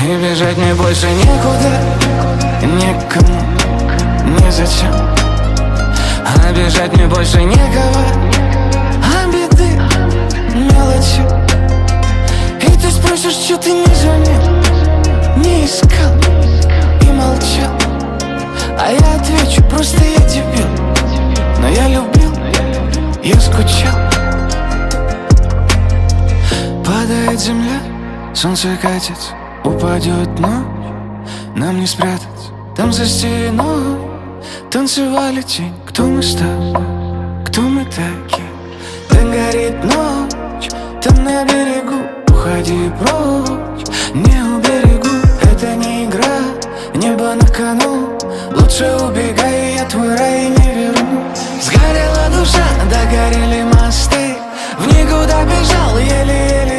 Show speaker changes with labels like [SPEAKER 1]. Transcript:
[SPEAKER 1] И бежать мне больше некуда, никому, незачем. А бежать мне больше некого, а беды мелочи. И ты спросишь, что ты не звонил, не искал и молчал. А я отвечу, просто я дебил. Но я любил, я скучал. Падает земля, солнце катится, упадет ночь, нам не спрятаться. Там за стеной танцевали тень. Кто мы с тобой, кто мы такие? Там горит ночь, там на берегу. Уходи прочь, не уберегу. Это не игра, небо на кону. Лучше убегай, я твой рай не верну. Сгорела душа, догорели мосты. В никуда бежал, еле-еле